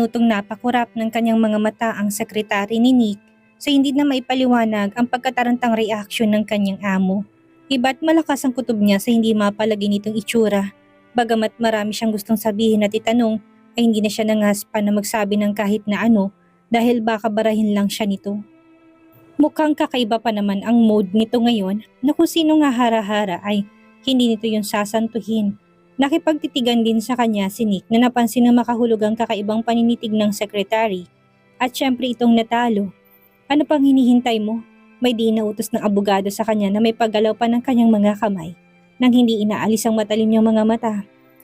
minutong napakurap ng kanyang mga mata ang sekretary ni Nick sa hindi na maipaliwanag ang pagkatarantang reaksyon ng kanyang amo. Iba't malakas ang kutob niya sa hindi mapalagay nitong itsura. Bagamat marami siyang gustong sabihin at itanong, ay hindi na siya nangaspa na magsabi ng kahit na ano dahil baka barahin lang siya nito. Mukhang kakaiba pa naman ang mode nito ngayon na kung sino nga hara-hara ay hindi nito yung sasantuhin. Nakipagtitigan din sa kanya si Nick na napansin na makahulugang kakaibang paninitig ng sekretary at syempre itong natalo. Ano pang hinihintay mo? May di nautos ng abogado sa kanya na may paggalaw pa ng kanyang mga kamay nang hindi inaalis ang matalim niyang mga mata.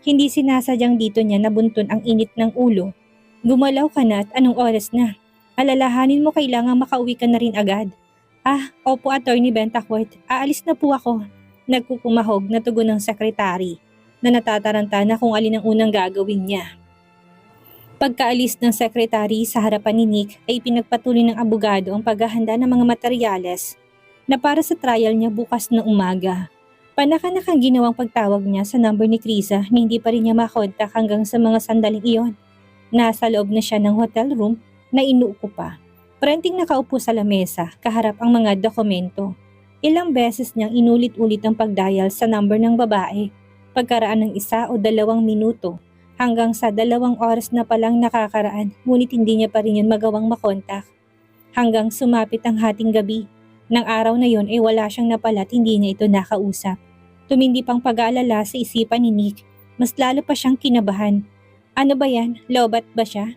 Hindi sinasadyang dito niya nabuntun ang init ng ulo. Gumalaw ka na at anong oras na? Alalahanin mo kailangan makauwi ka na rin agad. Opo Attorney Bentacourt, aalis na po ako. Nagkukumahog na tugon ng sekretary na natataranta na kung alin ang unang gagawin niya. Pagkaalis ng sekretary sa harapan ni Nick ay pinagpatuloy ng abogado ang paghahanda ng mga materyales na para sa trial niya bukas na umaga. Panakanak ang ginawang pagtawag niya sa number ni Krisa na hindi pa rin niya makontak hanggang sa mga sandaling iyon. Nasa loob na siya ng hotel room na inuupo pa. Prenting nakaupo sa lamesa, kaharap ang mga dokumento. Ilang beses niyang inulit-ulit ang pagdial sa number ng babae, pagkaraan ng 1 o 2 minuto, hanggang sa 2 oras na palang nakakaraan, ngunit hindi niya pa rin yun magawang makontak. Hanggang sumapit ang hating gabi, ng araw na yon ay wala siyang napala at hindi niya ito nakausap. Tumindi pang pag-aalala sa isipan ni Nick, mas lalo pa siyang kinabahan. Ano ba yan? Lobat ba siya?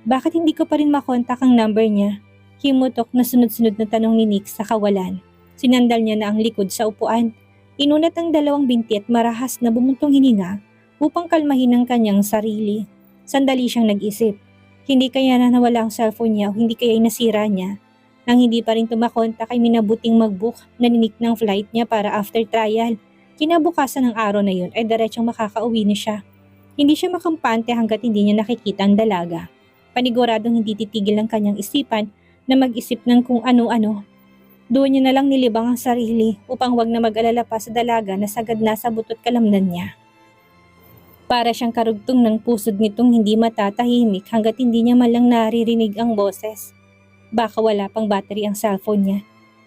Bakit hindi ko pa rin makontak ang number niya? Himutok na sunod-sunod na tanong ni Nick sa kawalan. Sinandal niya na ang likod sa upuan. Inunat ang 2 binti at marahas na bumuntong hininga upang kalmahin ang kanyang sarili. Sandali siyang nag-isip. Hindi kaya na nawala ang cellphone niya o hindi kaya nasira niya. Nang hindi pa rin tumakontak ay minabuting mag-book na ni Nick ng flight niya para after trial. Kinabukasan ng araw na yun ay diretsong makakauwi na siya. Hindi siya makampante hanggat hindi niya nakikita ang dalaga. Paniguradong hindi titigil ang kanyang isipan na mag-isip ng kung ano-ano. Doon niya na lang nilibang ang sarili upang wag na mag-alala pa sa dalaga na sagad na sa butot kalamnan niya. Para siyang karugtong ng pusod nitong hindi matatahimik hanggat hindi niya malang naririnig ang boses. Baka wala pang battery ang cellphone niya.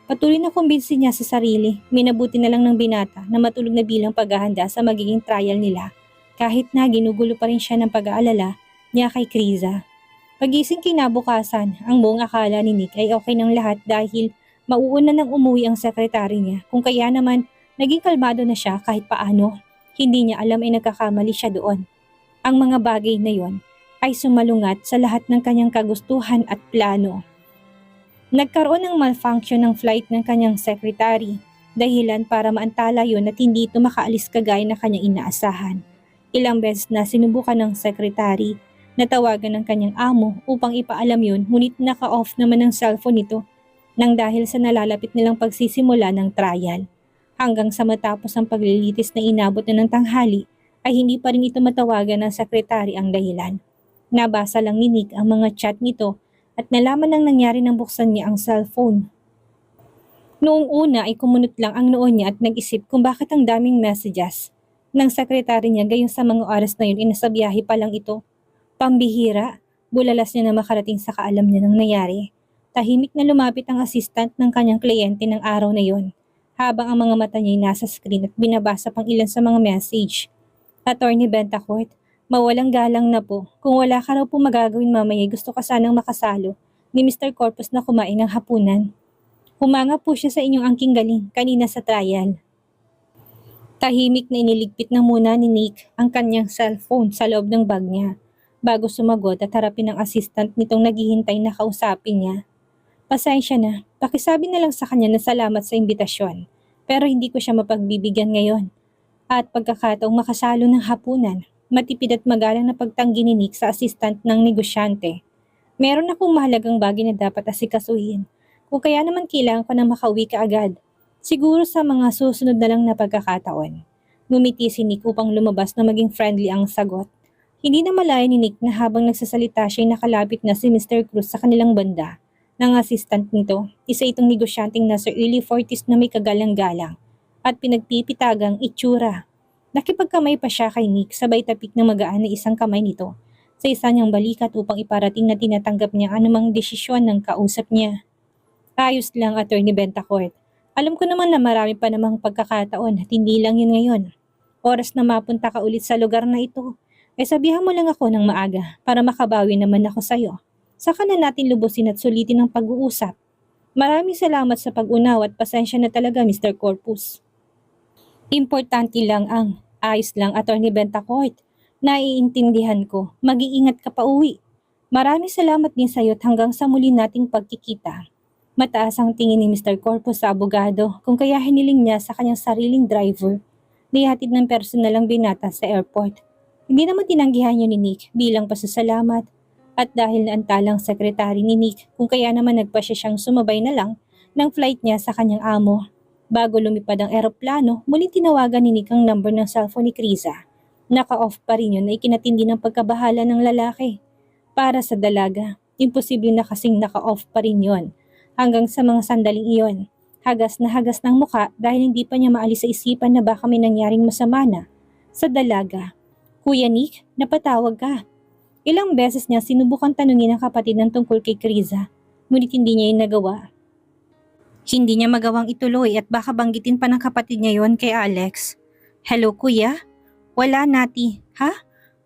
Patuloy na kumbinsi niya sa sarili, minabuti na lang ng binata na matulog na bilang paghahanda sa magiging trial nila. Kahit na ginugulo pa rin siya ng pag-aalala niya kay Krisa. Pagising kinabukasan, ang buong akala ni Nick ay okay ng lahat dahil mauuna nang umuwi ang sekretary niya. Kung kaya naman, naging kalmado na siya kahit paano. Hindi niya alam ay nagkakamali siya doon. Ang mga bagay na yon ay sumalungat sa lahat ng kanyang kagustuhan at plano. Nagkaroon ng malfunction ng flight ng kanyang secretary, dahilan para maantala yon at hindi ito makaalis kagaya na kanyang inaasahan. Ilang beses na sinubukan ng secretary na tawagan ng kanyang amo upang ipaalam yon, ngunit naka-off naman ang cellphone nito nang dahil sa nalalapit nilang pagsisimula ng trial. Hanggang sa matapos ang paglilitis na inabot na ng tanghali ay hindi pa rin ito matawagan ng sekretary ang dahilan. Nabasa lang ni Nick ang mga chat nito at nalaman nang nangyari nang buksan niya ang cellphone. Noong una ay kumunot lang ang noo niya at nag-isip kung bakit ang daming messages ng sekretary niya gayon sa mga oras na yun ay nasa biyahe pa lang ito. Pambihira, bulalas niya na makarating sa kaalam niya ng nangyari. Tahimik na lumapit ang assistant ng kanyang kliyente ng araw na yon, habang ang mga mata niya ay nasa screen at binabasa pang ilan sa mga message. Attorney Bentacourt, mawalang galang na po. Kung wala ka raw po magagawin mamaya, gusto ka sanang makasalo ni Mr. Corpus na kumain ng hapunan. Humanga po siya sa inyong angking galing kanina sa trial. Tahimik na iniligpit na muna ni Nick ang kanyang cellphone sa loob ng bag niya bago sumagot at harapin ang assistant nitong naghihintay na kausapin niya. Pasensya na, pakisabi na lang sa kanya na salamat sa imbitasyon, pero hindi ko siya mapagbibigyan ngayon. At pagkakataong makasalo ng hapunan, matipid at magalang na pagtanggi ni Nick sa assistant ng negosyante. Meron akong mahalagang bagay na dapat asikasuhin, kung kaya naman kailangan ko na makauwi ka agad. Siguro sa mga susunod na lang na pagkakataon. Ngumiti si Nick upang lumabas na maging friendly ang sagot. Hindi na malaya ni Nick na habang nagsasalita siya ay nakalapit na si Mr. Cruz sa kanilang banda. Ng assistant nito, isa itong negosyanteng nasa early 40s na may kagalang-galang at pinagpipitagang itsura. Nakipagkamay pa siya kay Nick sabay tapik na magaan na isang kamay nito sa isa niyang balikat upang iparating na tinatanggap niya anumang desisyon ng kausap niya. Ayos lang, Attorney Bentacourt. Alam ko naman na marami pa namang pagkakataon at hindi lang yun ngayon. Oras na mapunta ka ulit sa lugar na ito, sabihan mo lang ako ng maaga para makabawi naman ako sa'yo. Saka na natin lubusin at sulitin ang pag-uusap. Maraming salamat sa pag-unaw at pasensya na talaga, Mr. Corpus. Importante lang ang ayos lang, Attorney Bentacourt. Naiintindihan ko. Mag-iingat ka pa uwi. Maraming salamat din sa'yo at hanggang sa muli nating pagkikita. Mataas ang tingin ni Mr. Corpus sa abogado kung kaya hiniling niya sa kanyang sariling driver na ihatid ng personal ang binata sa airport. Hindi naman tinanggihan niya ni Nick bilang pasasalamat at dahil naantalang sekretary ni Nick kung kaya naman nagpasya siyang sumabay na lang ng flight niya sa kanyang amo. Bago lumipad ang eroplano, muling tinawagan ni Nick ang number ng cellphone ni Kriza. Naka-off pa rin yun na ikinatindi ng pagkabahala ng lalaki. Para sa dalaga, imposible na kasing naka-off pa rin yun. Hanggang sa mga sandaling iyon, hagas na hagas ng muka dahil hindi pa niya maalis sa isipan na baka may nangyaring masama na. Sa dalaga, Kuya Nick, napatawag ka. Ilang beses niya sinubukan tanungin ang kapatid ng tungkol kay Kriza, ngunit hindi niya yun nagawa. Hindi niya magawang ituloy at baka banggitin pa ng kapatid niya yon kay Alex. Hello kuya? Wala Nati, ha?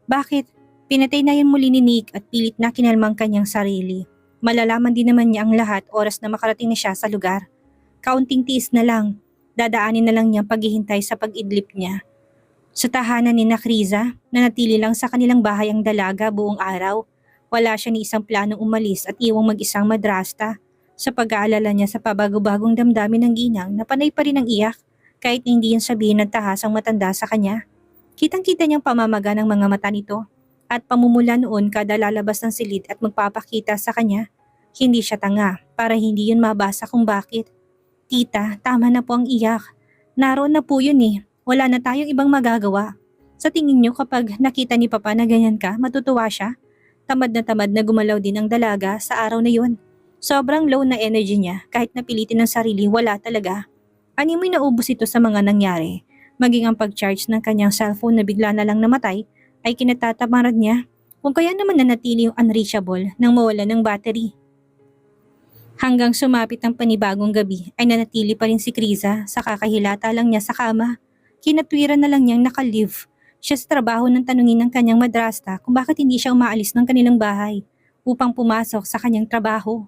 Bakit? Pinatay na yun muli ni Nick at pilit na kinalmang kanyang sarili. Malalaman din naman niya ang lahat oras na makarating na siya sa lugar. Kaunting tiis na lang, dadaanin na lang niya paghihintay sa pag-idlip niya. Sa tahanan ni Kriza, nanatili lang sa kanilang bahay ang dalaga buong araw. Wala siya ni isang planong umalis at iwang mag-isang madrasta. Sa pag-aalala niya sa pabago-bagong damdamin ng ginang na panay pa rin ang iyak kahit na hindi yan sabihin ng tahasang matanda sa kanya. Kitang-kita niyang pamamaga ng mga mata nito. At pamumula noon kada lalabas ng silid at magpapakita sa kanya. Hindi siya tanga para hindi yun mabasa kung bakit. Tita, tama na po ang iyak. Naroon na po yun eh. Wala na tayong ibang magagawa. Sa tingin niyo kapag nakita ni Papa na ganyan ka, matutuwa siya? Tamad na gumalaw din ang dalaga sa araw na yun. Sobrang low na energy niya kahit napilitin ng sarili wala talaga. Animoy naubos ito sa mga nangyari. Maging ang pag-charge ng kanyang cellphone na bigla na lang namatay ay kinatatamarad niya kung kaya naman nanatili yung unreachable nang mawala ng battery. Hanggang sumapit ang panibagong gabi ay nanatili pa rin si Kriza sa kakahilata lang niya sa kama. Kinatwiran na lang niyang naka-leave siya sa trabaho ng tanungin ng kanyang madrasta kung bakit hindi siya umaalis ng kanilang bahay upang pumasok sa kanyang trabaho.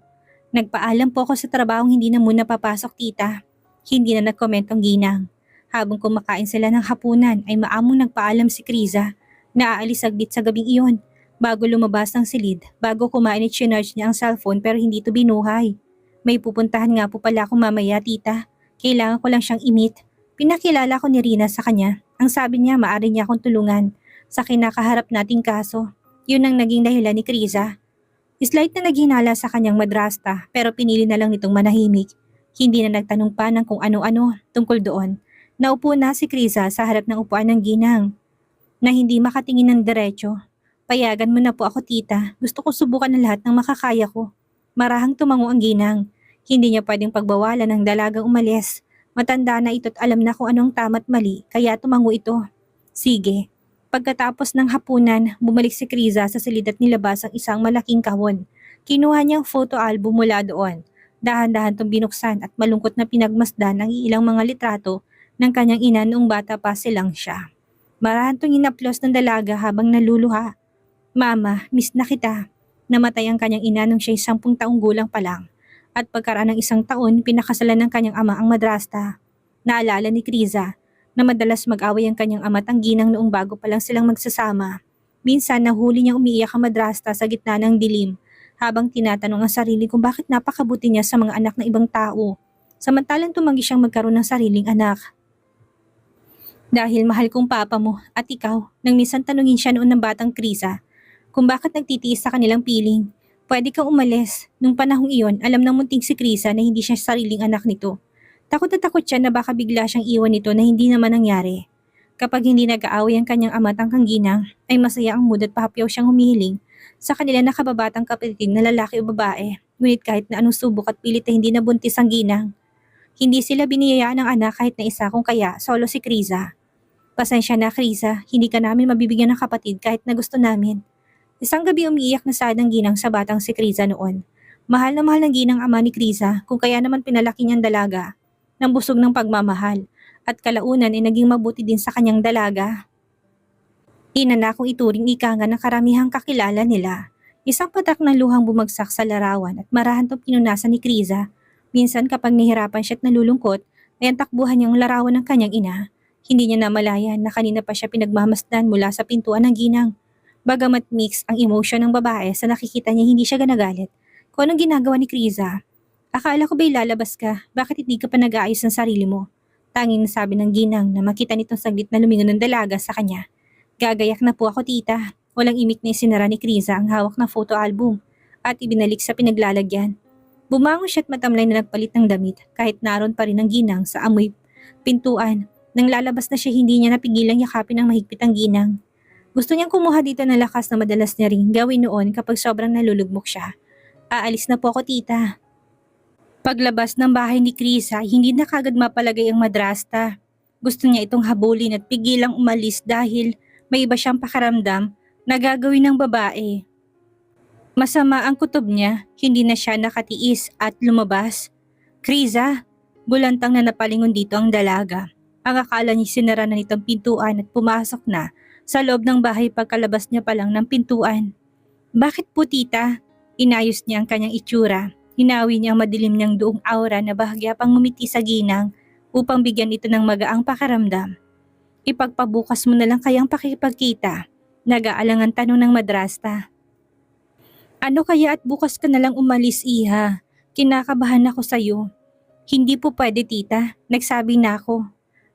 Nagpaalam po ako sa trabahong hindi na muna papasok tita. Hindi na nagkomento ang ginang. Habang kumakain sila ng hapunan ay maamong nagpaalam si Kriza na aalis saglit sa gabing iyon bago lumabas ng silid. Bago kumain at sinarge niya ang cellphone pero hindi ito binuhay. May pupuntahan nga po pala ako mamaya tita. Kailangan ko lang siyang i-meet. Pinakilala ko ni Rina sa kanya. Ang sabi niya maaari niya akong tulungan sa kinakaharap nating kaso. Yun ang naging dahilan ni Kriza. Slight na naghinala sa kanyang madrasta pero pinili na lang nitong manahimik. Hindi na nagtanong pa ng kung ano-ano tungkol doon. Naupo na si Kriza sa harap ng upuan ng ginang na hindi makatingin ng diretso. Payagan mo na po ako tita. Gusto ko subukan ng lahat ng makakaya ko. Marahang tumango ang ginang. Hindi niya pwedeng pagbawalan ng dalagang umalis. Matanda na ito't alam na kung anong tama't mali kaya tumango ito. Sige. Pagkatapos ng hapunan, bumalik si Kriza sa silid at nilabas ang isang malaking kahon. Kinuha niya ang photo album mula doon. Dahan-dahan itong binuksan at malungkot na pinagmasdan ang ilang mga litrato ng kanyang ina noong bata pa silang siya. Marahan itong inaplos ng dalaga habang naluluha. Mama, miss na kita. Namatay ang kanyang ina nung siya'y 10 taong gulang pa lang. At pagkaraan ng 1 taon, pinakasalan ng kanyang ama ang madrasta. Naalala ni Kriza na madalas mag-away ang kanyang ama at ang ginang noong bago pa lang silang magsasama. Minsan nahuli niyang umiiyak ang madrasta sa gitna ng dilim habang tinatanong ang sarili kung bakit napakabuti niya sa mga anak ng ibang tao. Samantalang tumanggi siyang magkaroon ng sariling anak. Dahil mahal kong papa mo at ikaw, nang minsan tanungin siya noon ng batang Kriza kung bakit nagtitiis sa kanilang piling. Pwede kang umalis. Nung panahong iyon, alam ng munting si Kriza na hindi siya sariling anak nito. Takot na takot siya na baka bigla siyang iwan nito na hindi naman nangyari. Kapag hindi nag-aaway ang kanyang ama at ang ginang, ay masaya ang mood at pahapyaw siyang humihiling sa kanila na kababatang kapatid na lalaki o babae. Ngunit kahit na anong subok at pilit na hindi nabuntis ang ginang. Hindi sila biniyayaan ng anak kahit na isa kung kaya solo si Kriza. Pasensya na Kriza, hindi ka namin mabibigyan ng kapatid kahit na gusto namin. Isang gabi umiiyak na sad ang ginang sa batang si Kriza noon. Mahal na mahal ng ginang ama ni Kriza kung kaya naman pinalaki niyang dalaga ng busog ng pagmamahal at kalaunan ay naging mabuti din sa kanyang dalaga. Ina na kung ituring ika nga ng karamihang kakilala nila. Isang patak ng luhang bumagsak sa larawan at marahan tong pinunasan ni Kriza. Minsan kapag nahirapan siya at nalulungkot, ay ang takbuhan niyang larawan ng kanyang ina. Hindi niya namalayan na kanina pa siya pinagmamasdan mula sa pintuan ng ginang. Bagamat mix ang emosyon ng babae sa nakikita niya hindi siya ganagalit. Kung anong ginagawa ni Kriza? Akala ko ba'y lalabas ka? Bakit hindi ka pa nag-aayos ng sarili mo? Tanging sabi ng ginang na makita nitong saglit na lumingon ng dalaga sa kanya. Gagayak na po ako tita. Walang imik na isinara ni Kriza ang hawak na photo album at ibinalik sa pinaglalagyan. Bumangon siya at matamlay na nagpalit ng damit kahit naroon pa rin ang ginang sa amoy pintuan. Nang lalabas na siya hindi niya napigilang yakapin ng mahigpit ang ginang. Gusto niyang kumuha dito ng lakas na madalas niya ring gawin noon kapag sobrang nalulugmok siya. Aalis na po ako tita. Paglabas ng bahay ni Kriza, hindi na kagad mapalagay ang madrasta. Gusto niya itong habulin at pigilang umalis dahil may iba siyang pakaramdam na gagawin ng babae. Masama ang kutob niya, hindi na siya nakatiis at lumabas. Kriza, bulantang na napalingon dito ang dalaga. Ang akala niya sinara na nitong pintuan at pumasok na sa loob ng bahay pagkalabas niya pa lang ng pintuan. Bakit po tita? Inayos niya ang kanyang itsura. Hinawi niya ang madilim niyang duong aura na bahagya pang ngumiti sa ginang upang bigyan ito ng magaang pakaramdam. Ipagpabukas mo na lang kayang pakipagkita. Nag-aalangan tanong ng madrasta. Ano kaya at bukas ka na lang umalis iha? Kinakabahan ako sa'yo. Hindi po pwede tita, nagsabi na ako.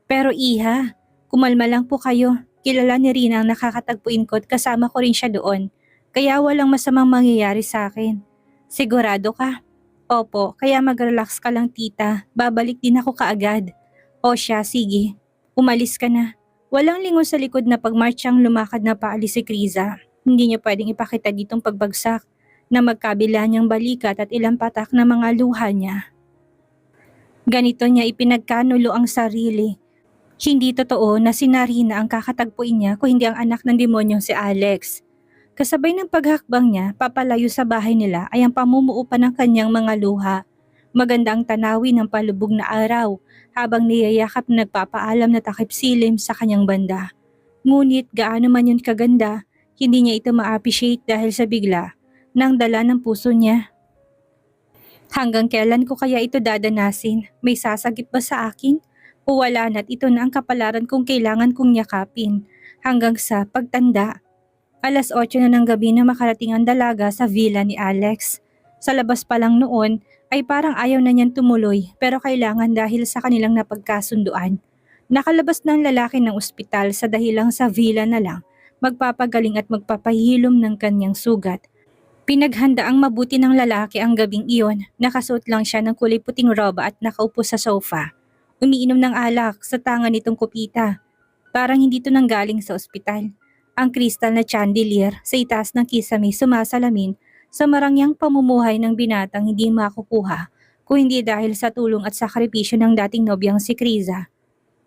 Pero iha, kumalma lang po kayo. Kilala ni Rina ang nakakatagpuin ko at kasama ko rin siya doon. Kaya walang masamang mangyayari sa akin. Sigurado ka? Opo, kaya mag-relax ka lang tita. Babalik din ako kaagad. O siya, sige. Umalis ka na. Walang lingon sa likod na pagmartsang lumakad na paalis si Kriza. Hindi niya pwedeng ipakita ditong pagbagsak na magkabila niyang balikat at ilang patak na mga luha niya. Ganito niya ipinagkanulo ang sarili. Hindi totoo na si Narina ang kakatagpuin niya kung hindi ang anak ng demonyong si Alex. Kasabay ng paghakbang niya, papalayo sa bahay nila ay ang pamumuo pa ng kanyang mga luha. Maganda ang tanawin ng palubog na araw habang niyayakap na nagpapaalam na takip silim sa kanyang banda. Ngunit gaano man yun kaganda, hindi niya ito ma-appreciate dahil sa bigla ng dala ng puso niya. Hanggang kailan ko kaya ito dadanasin? May sasagip ba sa akin? O wala na't ito na ang kapalaran kung kailangan kong yakapin hanggang sa pagtanda. 8:00 na ng gabi na makarating ang dalaga sa villa ni Alex. Sa labas pa lang noon ay parang ayaw na niyan tumuloy pero kailangan dahil sa kanilang napagkasunduan. Nakalabas na ang lalaki ng ospital sa dahilang sa villa na lang magpapagaling at magpapahilom ng kanyang sugat. Pinaghanda ang mabuti ng lalaki ang gabing iyon. Nakasuot lang siya ng kulay puting roba at nakaupo sa sofa. Umiinom ng alak sa tanga nitong kupita. Parang hindi ito nanggaling sa ospital. Ang kristal na chandelier sa itaas ng kisame sumasalamin sa marangyang pamumuhay ng binatang hindi makukuha kung hindi dahil sa tulong at sakripisyo ng dating nobyang si Kriza.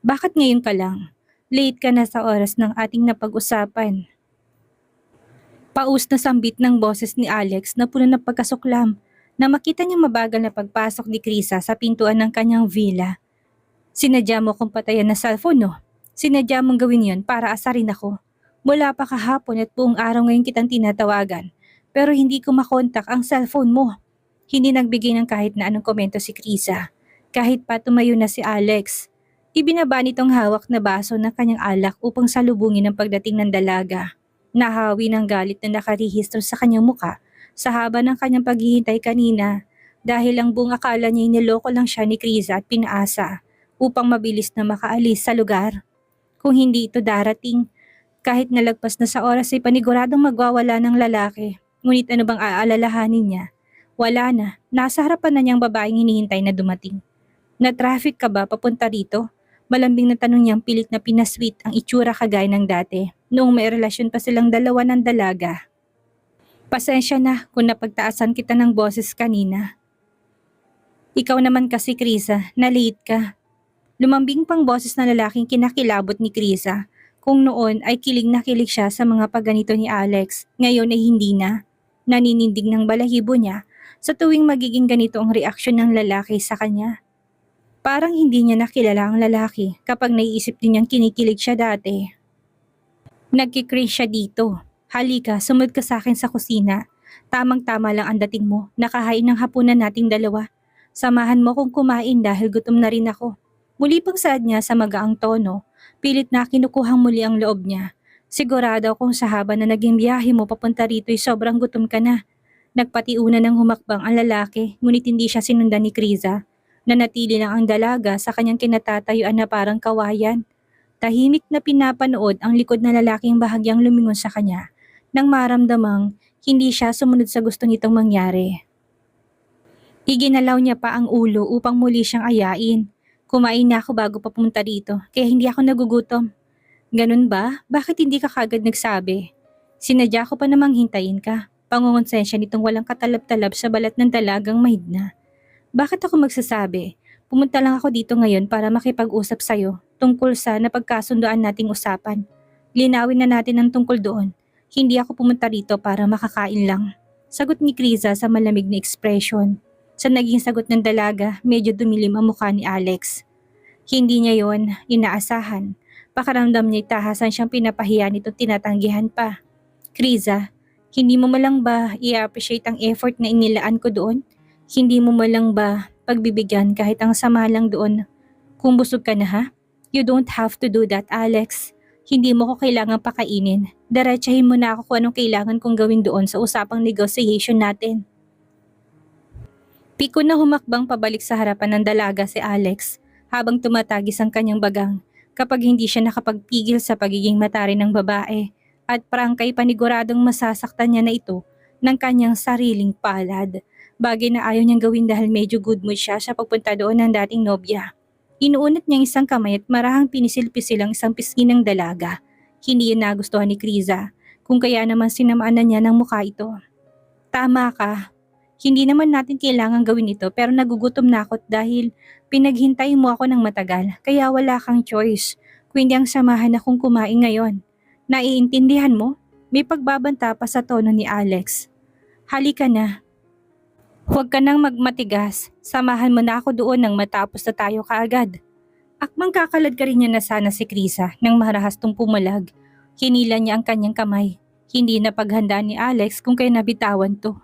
Bakit ngayon ka lang? Late ka na sa oras ng ating napag-usapan. Paus na sambit ng boses ni Alex na puno ng pagkasuklam na makita niyang mabagal na pagpasok ni Kriza sa pintuan ng kanyang villa. Sinadya mo kong patayan na cellphone no? Sinadya mong gawin yon para asarin ako. Mula pa kahapon at buong araw ngayon kitang tinatawagan pero hindi ko makontak ang cellphone mo. Hindi nagbigay ng kahit na anong komento si Kriza. Kahit pa tumayo na si Alex. Ibinaba nitong hawak na baso ng kanyang alak upang salubungin ang pagdating ng dalaga. Nahawi ng galit na nakarehistro sa kanyang muka sa haba ng kanyang paghihintay kanina dahil ang buong akala niya niloko lang siya ni Kriza at pinaasa upang mabilis na makaalis sa lugar. Kung hindi ito darating, kahit nalagpas na sa oras ay paniguradong magwawala ng lalaki. Ngunit ano bang aalalahanin niya? Wala na, nasa harapan na niyang babaeng hinihintay na dumating. Na-traffic ka ba papunta rito? Malambing na tanong niyang pilit na pinasweet ang itsura kagaya ng dati noong may relasyon pa silang dalawa ng dalaga. Pasensya na kung napagtaasan kita ng boses kanina. Ikaw naman kasi Kriza, na late ka. Lumambing pang boses ng lalaking kinakilabot ni Kriza Kung noon ay kilig na kilig siya sa mga pagganito ni Alex, ngayon ay hindi na. Naninindig ng balahibo niya sa tuwing magiging ganito ang reaksyon ng lalaki sa kanya. Parang hindi niya nakilala ang lalaki kapag naiisip din niyang kinikilig siya dati. Nagkikring siya dito. Halika, sumunod ka sa akin sa kusina. Tamang-tama lang ang dating mo. Nakahain ng hapunan nating dalawa. Samahan mo kong kumain dahil gutom na rin ako. Muli pang saad niya sa magaang tono, pilit na kinukuhang muli ang loob niya. Sigurado akong sa haba na naging biyahe mo papunta rito ay sobrang gutom ka na. Nagpatiuna ng humakbang ang lalaki, ngunit hindi siya sinundan ni Kriza. Nanatili lang ang dalaga sa kanyang kinatatayuan na parang kawayan. Tahimik na pinapanood ang likod na lalaking bahagyang lumingon sa kanya nang maramdamang hindi siya sumunod sa gusto nitong mangyari. Iginalaw niya pa ang ulo upang muli siyang ayain. Kumain na ako bago pa pumunta dito kaya hindi ako nagugutom. Ganun ba? Bakit hindi ka kagad nagsabi? Sinadya ko pa namang hintayin ka. Pangungonsensya nitong walang katalab-talab sa balat ng dalagang mahigna. Bakit ako magsasabi? Pumunta lang ako dito ngayon para makipag-usap sa'yo tungkol sa napagkasundoan nating usapan. Linawin na natin ang tungkol doon. Hindi ako pumunta rito para makakain lang. Sagot ni Kriza sa malamig na ekspresyon. Sa naging sagot ng dalaga, medyo dumilim ang mukha ni Alex. Hindi niya yon inaasahan. Pakaramdam niya tahasan siyang pinapahiya nito tinatanggihan pa. Kriza, hindi mo malang ba i-appreciate ang effort na inilaan ko doon? Hindi mo malang ba pagbibigyan kahit ang sama lang doon? Kung busog ka na ha? You don't have to do that, Alex. Hindi mo ko kailangang pakainin. Diretsahin mo na ako kung anong kailangan kong gawin doon sa usapang negotiation natin. Piko na humakbang pabalik sa harapan ng dalaga si Alex habang tumatagis ang kanyang bagang kapag hindi siya nakapagpigil sa pagiging matari ng babae at prangkay paniguradong masasaktan niya na ito ng kanyang sariling palad. Bagay na ayaw niyang gawin dahil medyo good mood siya sa pagpunta doon ng dating nobya. Inuunat niyang isang kamay at marahang pinisil-pisil ang isang pisngi ng dalaga. Hindi yun nagustuhan ni Kriza, kung kaya naman sinamaan na niya ng mukha ito. Tama ka. Hindi naman natin kailangan gawin ito pero nagugutom na ako dahil pinaghintay mo ako ng matagal kaya wala kang choice. Kung hindi ang samahan akong kumain ngayon. Naiintindihan mo? May pagbabanta pa sa tono ni Alex. Halika na. Huwag ka nang magmatigas. Samahan mo na ako doon nang matapos na tayo kaagad. Akmang kakalad ka rin niya na sana si Kriza nang marahastong pumalag. Hinila niya ang kanyang kamay. Hindi na paghandaan ni Alex kung kaya nabitawan to.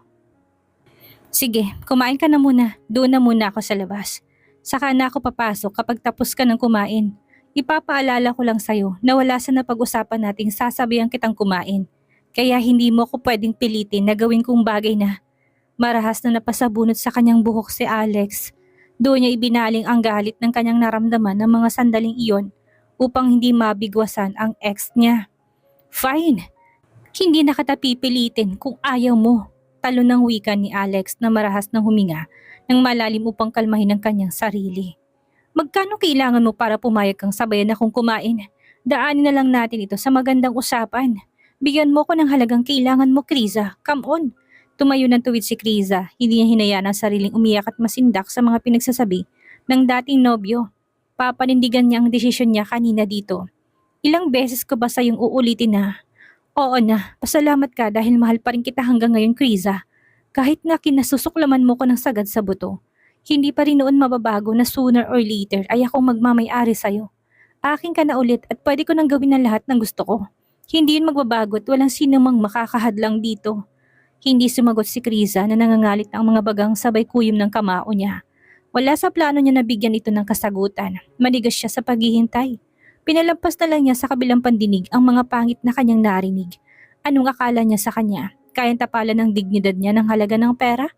Sige, kumain ka na muna. Doon na muna ako sa labas. Saka na ako papasok kapag tapos ka ng kumain. Ipapaalala ko lang sa'yo na wala sa napag-usapan nating sasabihan kitang kumain. Kaya hindi mo ko pwedeng pilitin na gawin kong bagay na. Marahas na napasabunot sa kanyang buhok si Alex. Doon niya ibinaling ang galit ng kanyang naramdaman ng mga sandaling iyon upang hindi mabigwasan ang ex niya. Fine. Hindi na kita pipilitin kung ayaw mo. Talo ng wika ni Alex na marahas ng huminga ng malalim upang kalmahin ang kanyang sarili. Magkano kailangan mo para pumayag kang sabayan akong kumain? Daanin na lang natin ito sa magandang usapan. Bigyan mo ko ng halagang kailangan mo, Kriza. Come on. Tumayo ng tuwid si Kriza, hindi niya hinayaan ang sariling umiyak at masindak sa mga pinagsasabi ng dating nobyo. Papanindigan niya ang desisyon niya kanina dito. Ilang beses ko ba sa iyong uulitin na, oo na, pasalamat ka dahil mahal pa rin kita hanggang ngayon, Kriza. Kahit na kinasusuklaman mo ko ng sagad sa buto, hindi pa rin noon mababago na sooner or later ay akong magmamay-ari sa'yo. Akin ka na ulit at pwede ko nang gawin ang lahat ng gusto ko. Hindi yun magbabago at walang sino mang makakahadlang dito. Hindi sumagot si Kriza na nangangalit ang mga bagang sabay kuyom ng kamao niya. Wala sa plano niya na bigyan ito ng kasagutan. Manigas siya sa paghihintay. Pinalampas na lang niya sa kabilang pandinig ang mga pangit na kanyang narinig. Anong akala niya sa kanya? Kayang tapalan ng dignidad niya ng halaga ng pera?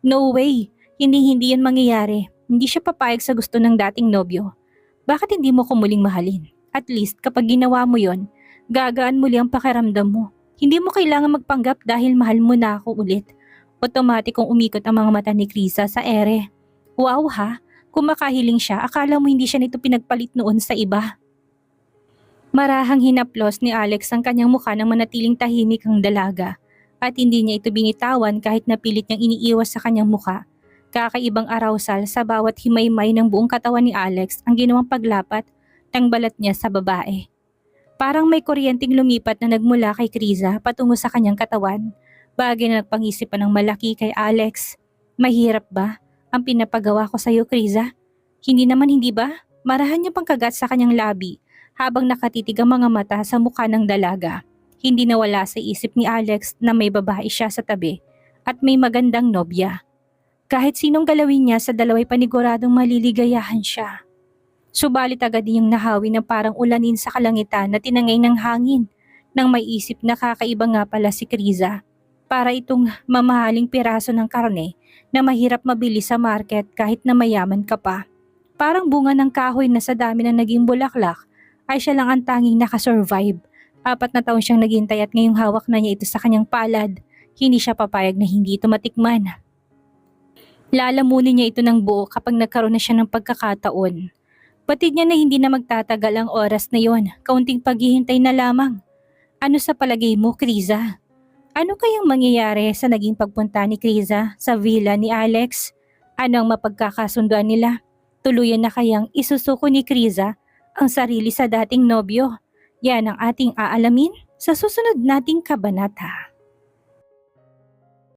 No way! Hindi yan mangyayari. Hindi siya papayag sa gusto ng dating nobyo. Bakit hindi mo ko muling mahalin? At least kapag ginawa mo yon, gagaan muli ang pakiramdam mo. Hindi mo kailangan magpanggap dahil mahal mo na ako ulit. Otomatikong umikot ang mga mata ni Kriza sa ere. Wow ha, kung makahiling siya, akala mo hindi siya nito pinagpalit noon sa iba. Marahang hinaplos ni Alex ang kanyang mukha nang manatiling tahimik ang dalaga at hindi niya ito binitawan kahit napilit niyang iniiwas sa kanyang mukha. Kakaibang arousal sa bawat himaymay ng buong katawan ni Alex ang ginawang paglapat ng balat niya sa babae. Parang may kuryenteng lumipat na nagmula kay Kriza patungo sa kanyang katawan. Bagay na nagpang-isip pa ng malaki kay Alex. Mahirap ba ang pinapagawa ko sa'yo, Kriza? Hindi ba? Marahan niya pang kagat sa kanyang labi habang nakatitig ang mga mata sa mukha ng dalaga. Hindi nawala sa isip ni Alex na may babae siya sa tabi at may magandang nobya. Kahit sinong galawin niya sa dalaway paniguradong maliligayahan siya. Subalit agad niyang nahawi na parang ulanin sa kalangitan na tinangay ng hangin nang may isip na kakaiba nga pala si Kriza. Para itong mamahaling piraso ng karne na mahirap mabili sa market kahit na mayaman ka pa. Parang bunga ng kahoy na sa dami na naging bulaklak ay siya lang ang tanging nakasurvive. 4 na taon siyang naghintay at ngayong hawak na niya ito sa kanyang palad. Hindi siya papayag na hindi ito matikman. Lalamunin niya ito ng buo kapag nagkaroon na siya ng pagkakataon. Batid niya na hindi na magtatagal ang oras na yon, kaunting paghihintay na lamang. Ano sa palagay mo, Kriza? Ano kayang mangyayari sa naging pagpunta ni Kriza sa villa ni Alex? Ano ang mapagkakasunduan nila? Tuluyan na kayang isusuko ni Kriza ang sarili sa dating nobyo? Yan ang ating aalamin sa susunod nating kabanata.